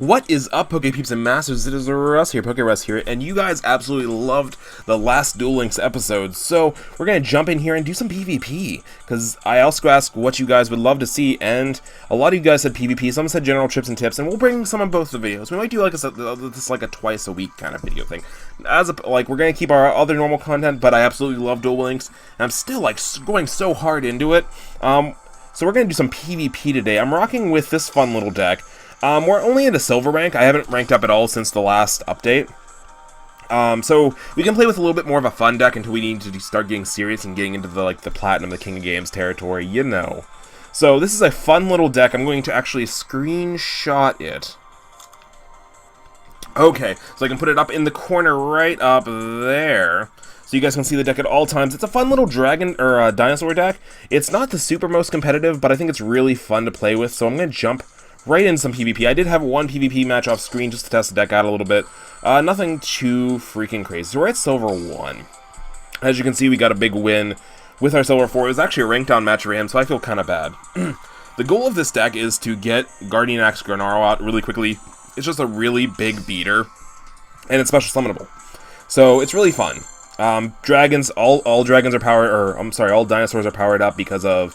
What is up, Poke Peeps and Masters? It is Russ here, PokeRuss here, and you guys absolutely loved the last Duel Links episode, so we're going to jump in here and do some PvP, because I also asked what you guys would love to see, and a lot of you guys said PvP, some said general trips and tips, and we'll bring some of both the videos. We might do like a twice a week kind of video thing. We're going to keep our other normal content, but I absolutely love Duel Links, and I'm still going so hard into it. So we're going to do some PvP today. I'm rocking with this fun little deck. We're only in the silver rank. I haven't ranked up at all since the last update. So we can play with a little bit more of a fun deck until we need to start getting serious and getting into the platinum, the king of games territory, you know. So this is a fun little deck. I'm going to actually screenshot it. Okay, so I can put it up in the corner right up there, so you guys can see the deck at all times. It's a fun little dragon or dinosaur deck. It's not the super most competitive, but I think it's really fun to play with. So I'm going to jump right in some PvP. I did have one PvP match off screen just to test the deck out a little bit. Nothing too freaking crazy. So we're at Silver 1. As you can see, we got a big win with our Silver 4. It was actually a ranked down match for him, so I feel kind of bad. The goal of this deck is to get Guardian Axe Granaro out really quickly. It's just a really big beater, and it's special summonable. So it's really fun. Dragons, all dragons are powered, or I'm sorry, all dinosaurs are powered up because of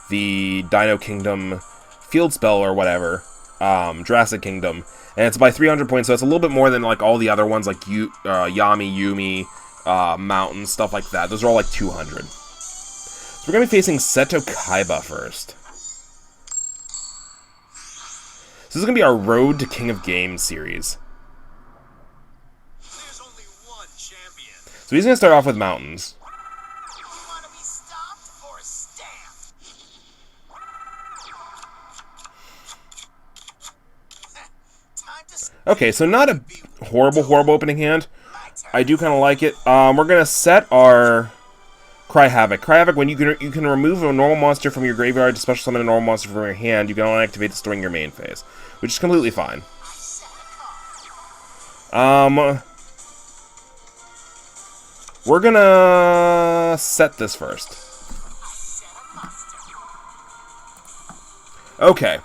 the Dino Kingdom field spell or whatever, Jurassic Kingdom, and it's by 300 points, so it's a little bit more than like all the other ones like Yami, Yumi, Mountain, stuff like that. Those are all like 200. So we're going to be facing Seto Kaiba first. So this is going to be our Road to King of Games series. There's only one champion. So he's going to start off with Mountains. You want to be stopped or stamped? Time to Okay, so not a horrible opening hand. I do kind of like it. We're going to set our Cry Havoc. Cry Havoc, when you can remove a normal monster from your graveyard to special summon a normal monster from your hand, you can only activate this during your main phase, which is completely fine. We're gonna set this first. Okay.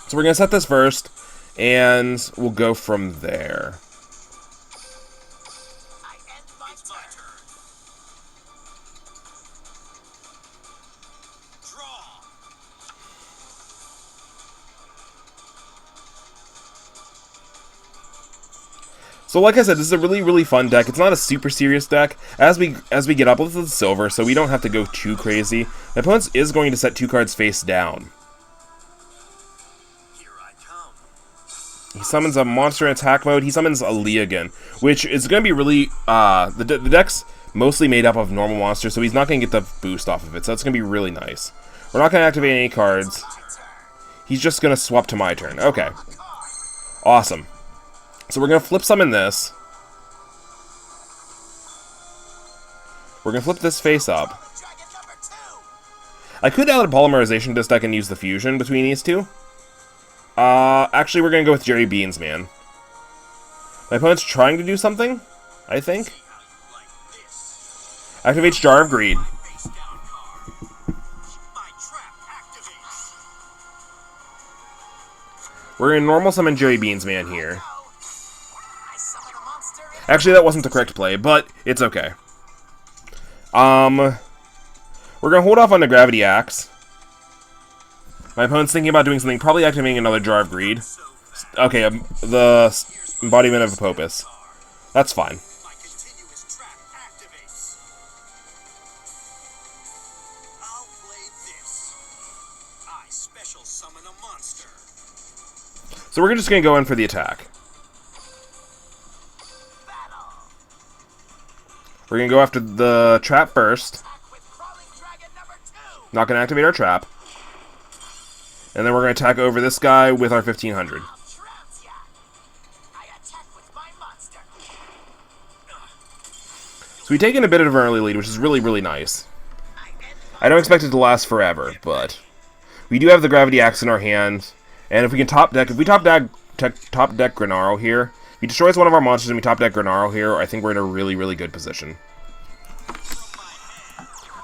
So we're gonna set this first, and we'll go from there. It's my turn. Draw. So like I said, this is a really fun deck. It's not a super serious deck. As we get up, this is silver, so we don't have to go too crazy. My opponent is going to set 2 cards face down. Here I come. He summons a monster in attack mode. He summons a Leogan, which is going to be really... the deck's mostly made up of normal monsters, so he's not going to get the boost off of it, so it's going to be really nice. We're not going to activate any cards. He's just going to swap to my turn. Okay. Awesome. So we're going to flip summon this. We're going to flip this face up. Dragon number 2. I could add a polymerization to this deck and use the fusion between these two. Actually, we're going to go with Jerry Beans, man. My opponent's trying to do something, I think. Like this. Activates Jar of Greed. Face down card. My trap activates. We're going to normal summon Jerry Beans, man, here. I summon a monster. Actually, that wasn't the correct play, but it's okay. We're going to hold off on the Gravity Axe. My opponent's thinking about doing something, probably activating another Jar of Greed. Okay, the embodiment of Apopus. That's fine. My continuous trap activates. I'll play this. I special summon a monster. So we're just going to go in for the attack. Battle. We're going to go after the trap first. Attack with crawling dragon number 2. Not going to activate our trap. And then we're going to attack over this guy with our 1500. Trounce ya. I attack with my monster. So we've taken a bit of an early lead, which is really nice. I don't expect it to last forever, but we do have the Gravity Axe in our hand. And if we can top deck Granaro here, if he destroys one of our monsters and we top deck Granaro here, I think we're in a really good position.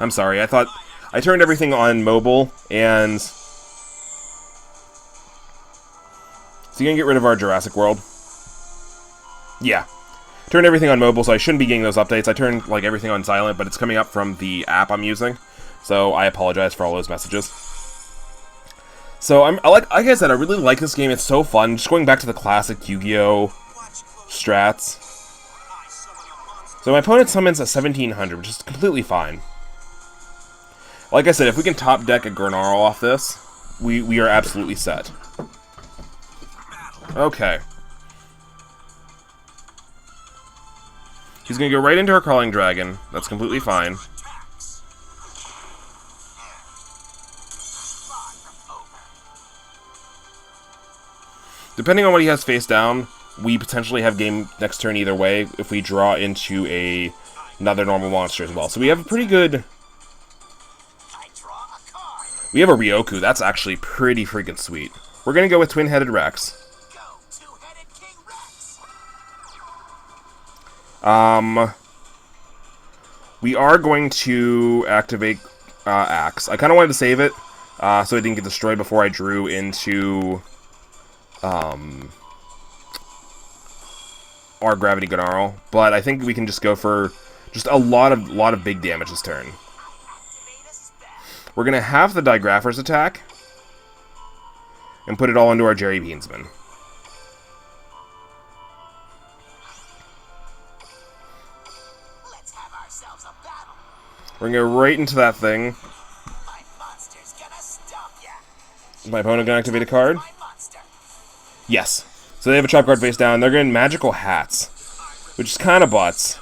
I'm sorry, I thought I turned everything on mobile, and So you gonna get rid of our Jurassic World? Yeah. Turned everything on mobile, so I shouldn't be getting those updates. I turned like everything on silent, but it's coming up from the app I'm using. So I apologize for all those messages. So like I said, I really like this game. It's so fun. Just going back to the classic Yu-Gi-Oh strats. So my opponent summons a 1700, which is completely fine. Like I said, if we can top deck a Gernarl off this, we are absolutely set. Okay. He's gonna go right into our Crawling Dragon. That's completely fine. Depending on what he has face down, we potentially have game next turn either way if we draw into another normal monster as well. So we have a pretty good... We have a Ryoku. That's actually pretty freaking sweet. We're going to go with Twin-Headed Rex. We are going to activate Axe. I kind of wanted to save it so it didn't get destroyed before I drew into... our Gravity Gennaro, but I think we can just go for just a lot of big damage this turn. We're gonna have the Digrapher's attack and put it all into our Jerry Beansman. Let's have ourselves a battle. We're gonna go right into that thing. My monster's gonna stomp ya. Is my opponent gonna activate a card? Yes. So they have a trap card face down. They're getting Magical Hats, which is kind of butts.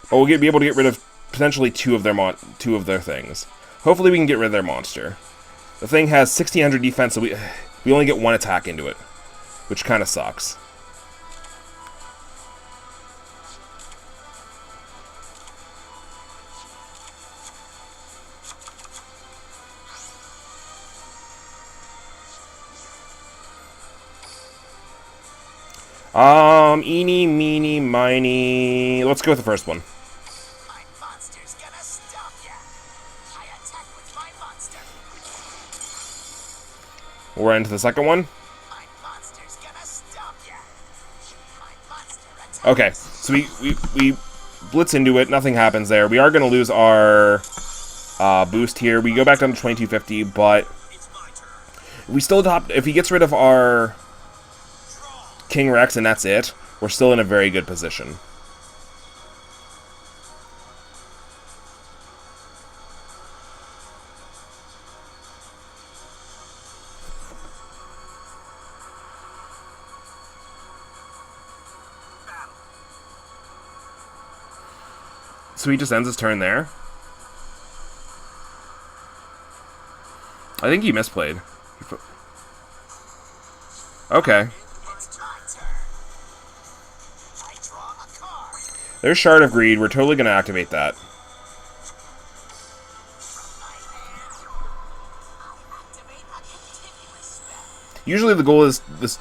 But we'll be able to get rid of potentially two of their things. Hopefully we can get rid of their monster. The thing has 1600 defense, so we only get one attack into it, which kind of sucks. Eeny, meeny, miny. Let's go with the first one. My monster's gonna stomp ya. I attack with my monster. We'll run into the second one. My monster's gonna stomp ya. My monster attacks. Okay, so we blitz into it. Nothing happens there. We are going to lose our boost here. We go back down to 2250, but we still top. If he gets rid of our King Rex and that's it, we're still in a very good position. So he just ends his turn there. I think he misplayed. Okay. There's Shard of Greed. We're totally going to activate that. Usually the goal is this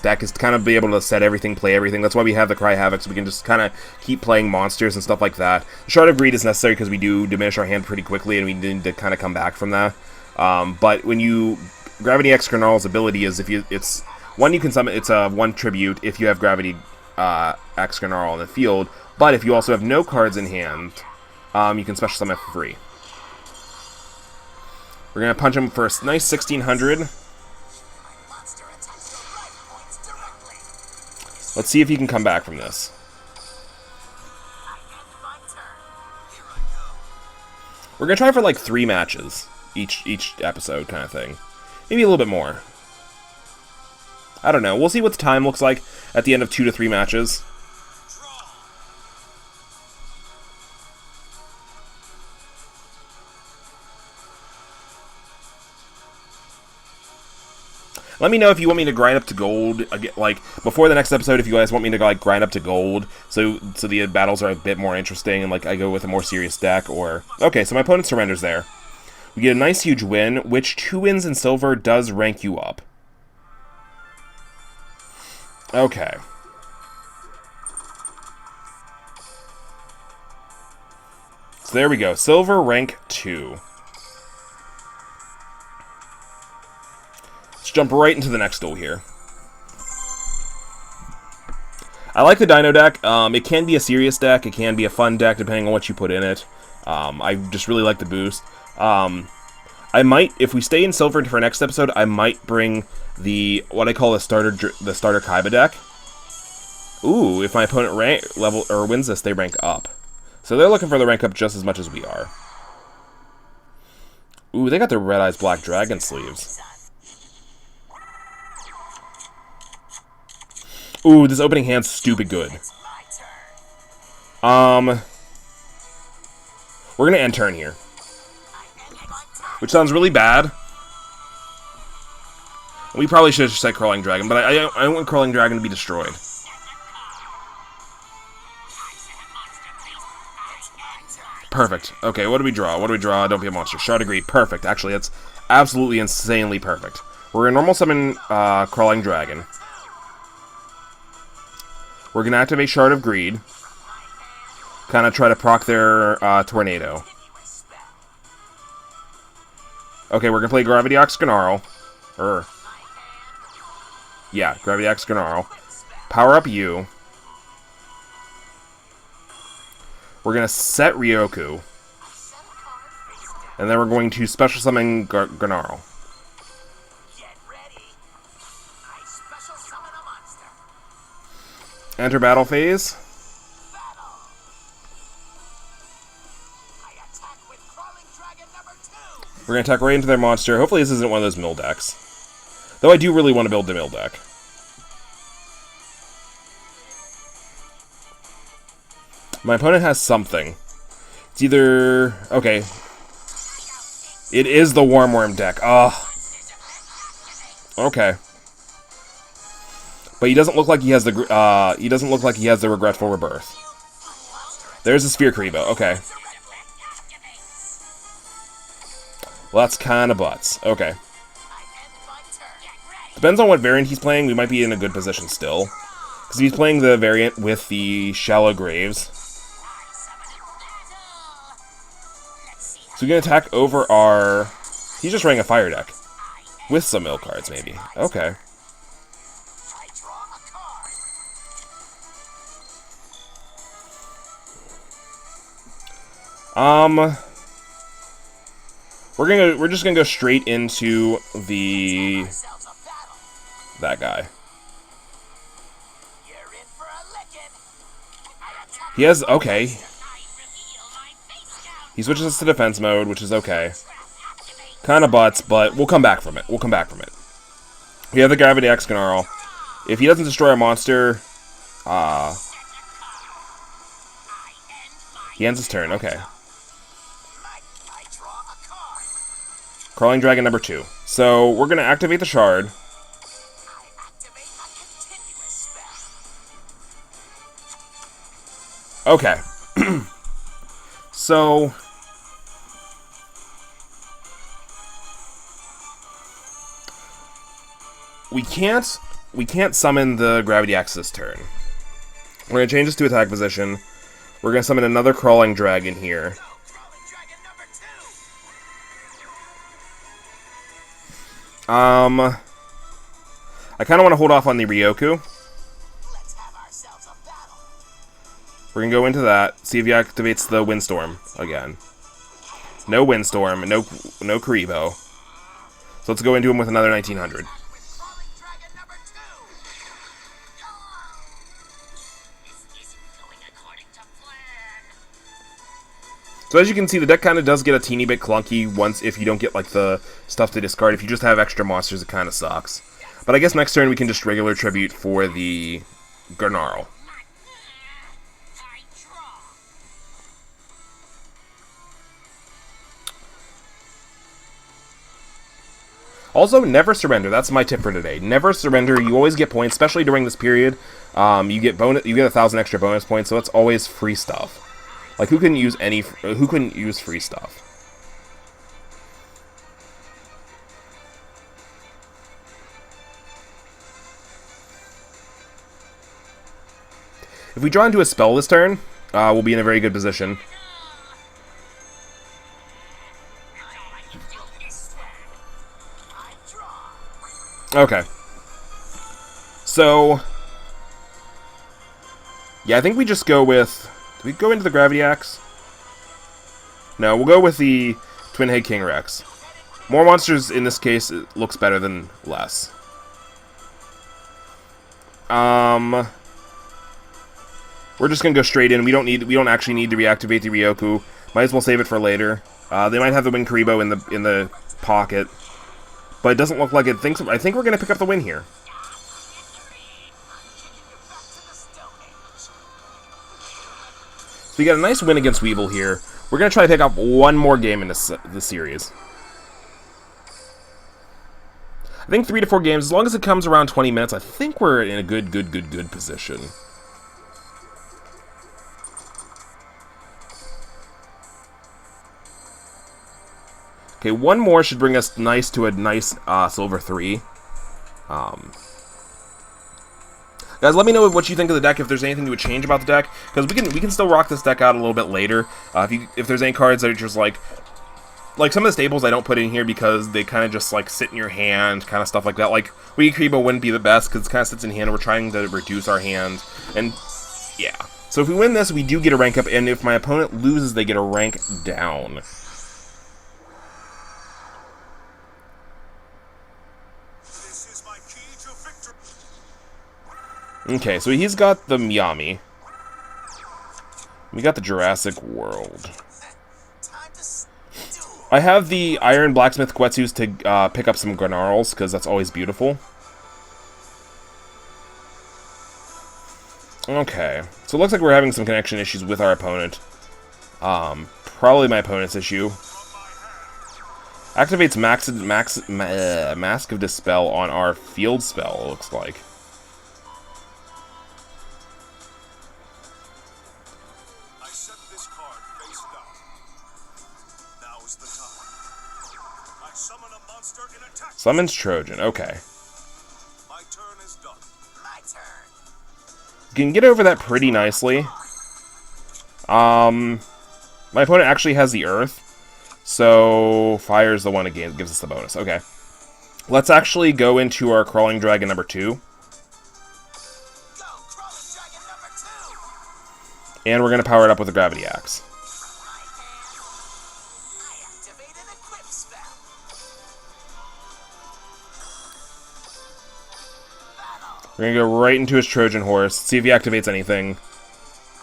deck is to kind of be able to set everything, play everything. That's why we have the Cry Havoc, so we can just kind of keep playing monsters and stuff like that. Shard of Greed is necessary because we do diminish our hand pretty quickly, and we need to kind of come back from that. But when you... Gravity X Gernarl's ability is if you... It's... One, you can summon... It's a 1 tribute if you have Gravity X Gernarl in the field. But if you also have no cards in hand, you can special summon it for free. We're going to punch him for a nice 1600. Let's see if he can come back from this. We're going to try for like 3 matches each episode kind of thing. Maybe a little bit more. I don't know. We'll see what the time looks like at the end of 2 to 3 matches. Let me know if you want me to grind up to gold, like, before the next episode, if you guys want me to, like, grind up to gold, so the battles are a bit more interesting, and, like, I go with a more serious deck, or... Okay, so my opponent surrenders there. We get a nice, huge win, which 2 wins in silver does rank you up. Okay. So there we go, silver rank 2. jump right into the next duel here. I like the Dino deck. It can be a serious deck. It can be a fun deck, depending on what you put in it. I just really like the boost. I might, if we stay in Silver for next episode, I might bring what I call the starter Kaiba deck. Ooh, if my opponent wins this, they rank up. So they're looking for the rank up just as much as we are. Ooh, they got their Red Eyes Black Dragon sleeves. Ooh, this opening hand's stupid good. We're gonna end turn here. Which sounds really bad. We probably should have just said Crawling Dragon, but I want Crawling Dragon to be destroyed. Perfect. Okay, what do we draw? What do we draw? Don't be a monster. Shard of Greed. Perfect. Actually, that's absolutely insanely perfect. We're gonna normal summon Crawling Dragon. We're gonna activate Shard of Greed. Kind of try to proc their Tornado. Okay, we're gonna play Gravity Ox Gnarl. Yeah, Gravity Ox Gnarl. Power up you. We're gonna set Ryoku. And then we're going to special summon Gnarl. Enter battle phase. We're going to attack right into their monster. Hopefully this isn't one of those mill decks. Though I do really want to build the mill deck. My opponent has something. It's either... Okay. It is the Warm Worm deck. Ugh. Okay. But he doesn't look like he has the he doesn't look like he has the Regretful Rebirth. There's the Sphere Karibo. Okay. Well, that's kind of butts. Okay. Depends on what variant he's playing. We might be in a good position still. Because he's playing the variant with the Shallow Graves. So we're going to attack over our... He's just running a fire deck. With some mill cards, maybe. Okay. We're just gonna go straight into that guy. He has okay. He switches us to defense mode, which is okay. Kind of butts, but we'll come back from it. We'll come back from it. We have the Gravity X Gnarl. If he doesn't destroy our monster, he ends his turn. Okay. Crawling Dragon number 2. So, we're going to activate the Shard. Okay. So... We can't summon the Gravity Axe this turn. We're going to change this to attack position. We're going to summon another Crawling Dragon here. I kind of want to hold off on the Ryoku. We're going to go into that, see if he activates the Windstorm again. No Windstorm, no Karibo. So let's go into him with another 1900. So as you can see, the deck kind of does get a teeny bit clunky once if you don't get like the stuff to discard. If you just have extra monsters, it kind of sucks. But I guess next turn we can just regular tribute for the Gnarl. Also, never surrender. That's my tip for today. Never surrender. You always get points, especially during this period. You get 1,000 extra bonus points, so it's always free stuff. Like, who couldn't use free stuff? If we draw into a spell this turn, we'll be in a very good position. Okay. So, yeah, I think we just go with... Do we go into the Gravity Axe? No, we'll go with the Twin Head King Rex. More monsters in this case it looks better than less. We're just gonna go straight in. We don't actually need to reactivate the Ryoku. Might as well save it for later. They might have the Winkaribo in the pocket, but it doesn't look like it. I think we're gonna pick up the win here. So we got a nice win against Weevil here. We're gonna try to pick up one more game in this series. I think 3 to 4 games, as long as it comes around 20 minutes, I think we're in a good position. Okay, one more should bring us to a nice silver 3. Guys, let me know what you think of the deck, if there's anything you would change about the deck, because we can still rock this deck out a little bit later. If there's any cards that are just like some of the staples I don't put in here because they kind of just like sit in your hand, kind of stuff like that. Like Winkaribo wouldn't be the best because it kind of sits in hand. We're trying to reduce our hand, and yeah. So if we win this, we do get a rank up, and if my opponent loses, they get a rank down. Okay, so he's got the Miami. We got the Jurassic World. I have the Iron Blacksmith Quetzus to pick up some Granarls, because that's always beautiful. Okay, so it looks like we're having some connection issues with our opponent. Probably my opponent's issue. Activates Mask of Dispel on our field spell, it looks like. Summons Trojan, okay. My turn is done. My turn. You can get over that pretty nicely. My opponent actually has the Earth, so Fire is the one again that gives us the bonus. Okay. Let's actually go into our Crawling Dragon number 2. Go, Crawling Dragon number 2. And we're going to power it up with a Gravity Axe. We're going to go right into his Trojan Horse, see if he activates anything.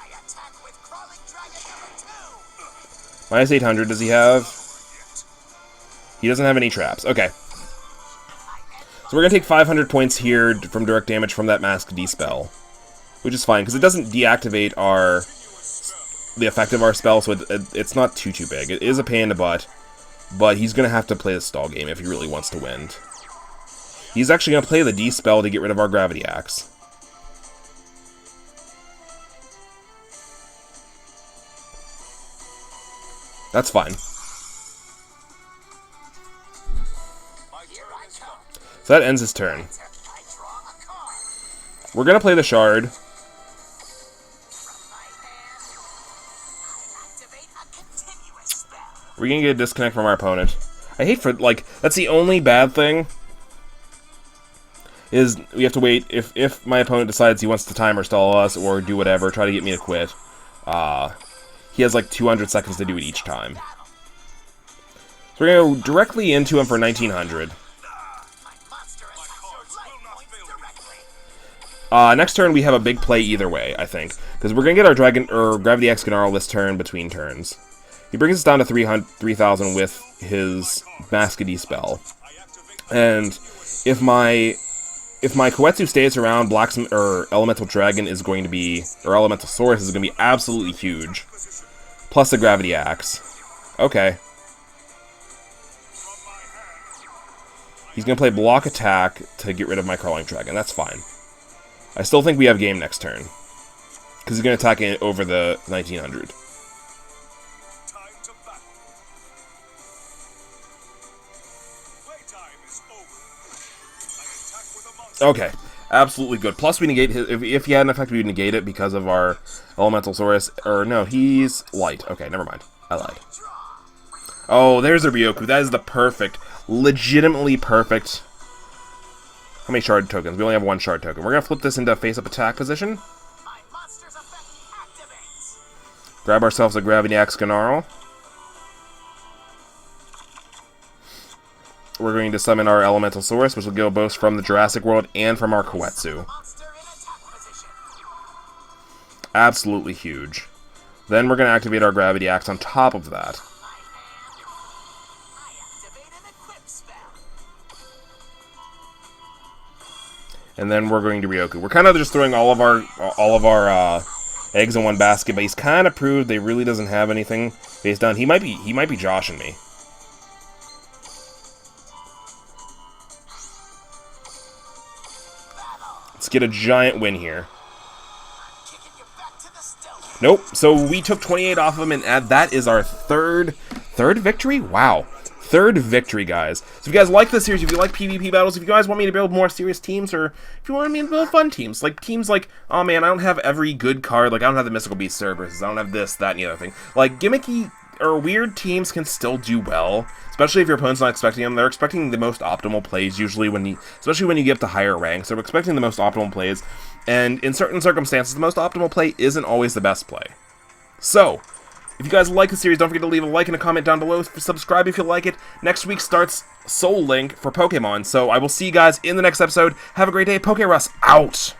I attack with Crawling Dragon number 2. Minus 800, does he have? He doesn't have any traps. Okay. So we're going to take 500 points here from direct damage from that Mask D-Spell. Which is fine, because it doesn't deactivate the effect of our spell, so it's not too big. It is a pain in the butt, but he's going to have to play the stall game if he really wants to win. He's actually going to play the D-Spell to get rid of our Gravity Axe. That's fine. So that ends his turn. We're going to play the Shard. We're going to get a disconnect from our opponent. I hate for, like, that's the only bad thing. Is we have to wait if my opponent decides he wants to timer stall us or do whatever, try to get me to quit. He has like 200 seconds to do it each time. So we're gonna go directly into him for 1900. Next turn we have a big play either way, I think, because we're gonna get our Gravity Axe Gnarl this turn between turns. He brings us down to 3,000 with his Maskedy spell, and if my Koetsu stays around, Blacksmith or Elemental Dragon is going to be, or Elemental Saurus is going to be absolutely huge. Plus the Gravity Axe. Okay. He's going to play Block Attack to get rid of my Crawling Dragon. That's fine. I still think we have game next turn. Because he's going to attack it over the 1900. Okay, absolutely good. Plus we negate his, if he had an effect, we would negate it because of our Elemental Saurus. Or no, he's light. Okay, never mind. I lied. Oh, there's the Ryoku. That is the perfect, legitimately perfect How many shard tokens? We only have one shard token. We're going to flip this into face-up attack position. My monster's effect activates. Grab ourselves a Gravity Axe Ganarl. We're going to summon our Elemental Source, which will go both from the Jurassic World and from our Koetsu. Monster in attack position. Absolutely huge. Then we're going to activate our Gravity Axe on top of that. I activate an equip spell. And then we're going to Ryoku. We're kind of just throwing all of our eggs in one basket, but he's kind of proved they really doesn't have anything face down. He might be joshing me. Let's get a giant win here. Kicking you back to the stone. Nope. So we took 28 off of him, and that is our third victory? Wow. Third victory, guys. So if you guys like this series, if you like PvP battles, if you guys want me to build more serious teams, or if you want me to build fun teams, like, oh man, I don't have every good card, like, I don't have the Mystical Beast Cerberus, I don't have this, that, and the other thing. Like, gimmicky or weird teams can still do well, especially if your opponent's not expecting them. They're expecting the most optimal plays, usually, especially when you get to higher ranks. They're expecting the most optimal plays, and in certain circumstances, the most optimal play isn't always the best play. So, if you guys like the series, don't forget to leave a like and a comment down below. Subscribe if you like it. Next week starts Soul Link for Pokemon, so I will see you guys in the next episode. Have a great day. PokeRuss out!